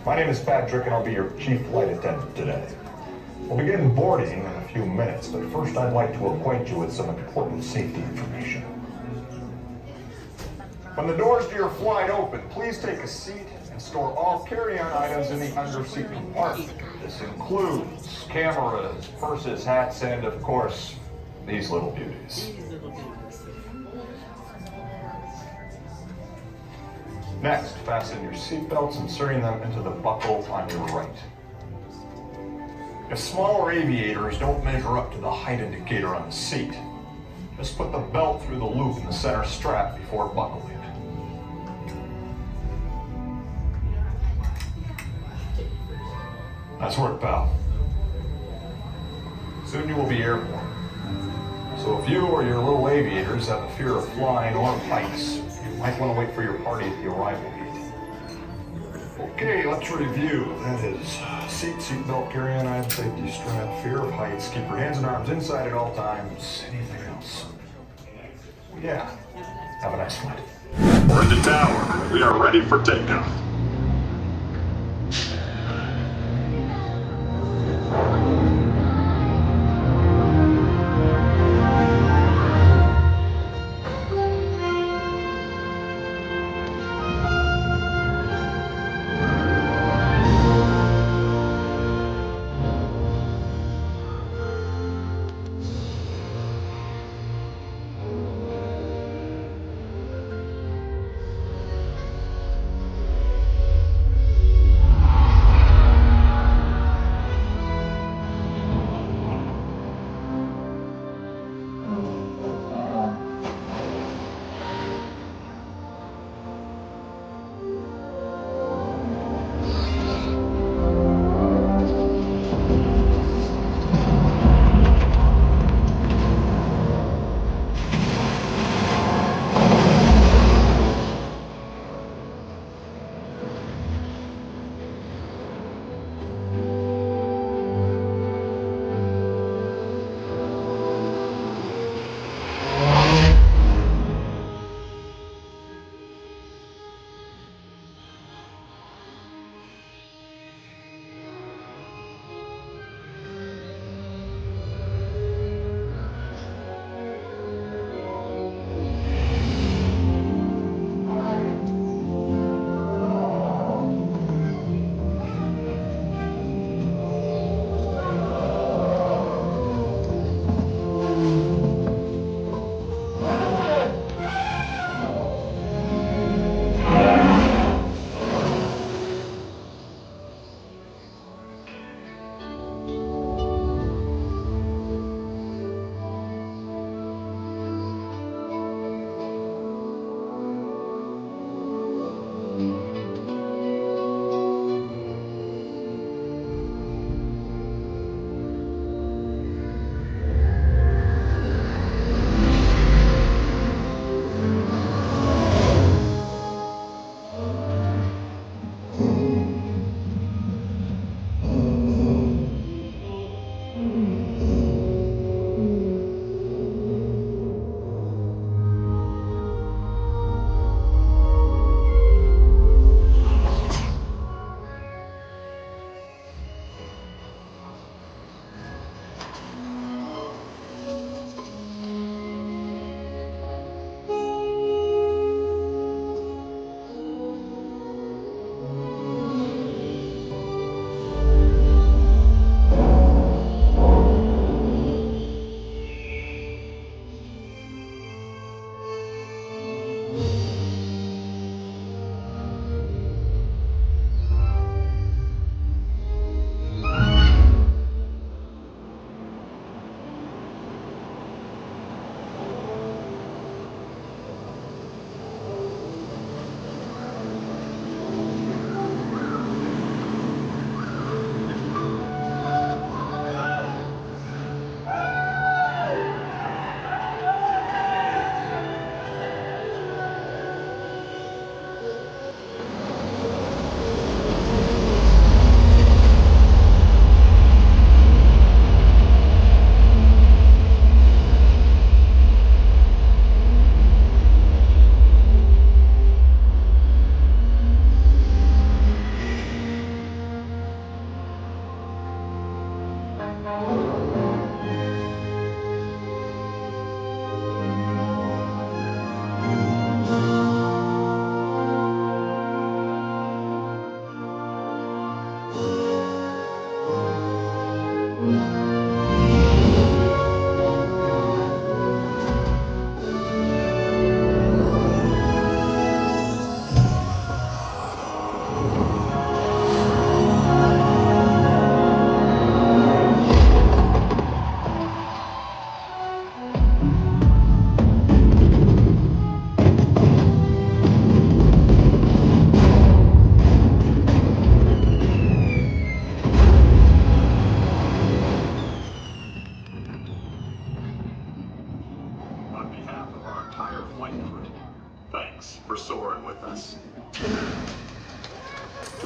My name is Patrick, and I'll be your chief flight attendant today. We'll begin boarding in a few minutes, but first I'd like to acquaint you with some important safety information. When the doors to your flight open, please take a seat and store all carry-on items in the under-seat compartment. This includes cameras, purses, hats, and, of course, these little beauties. Next, fasten your seatbelts, inserting them into the buckle on your right. If smaller aviators don't measure up to the height indicator on the seat, just put the belt through the loop in the center strap before buckling. Nice work, pal. Soon you will be airborne. So if you or your little aviators have a fear of flying or heights, you might want to wait for your party at the arrival gate. Okay, let's review. That is seatbelt, carry-on item, safety strap, fear of heights, keep your hands and arms inside at all times. Anything else? Yeah. Have a nice flight. We're in the tower. We are ready for takeoff.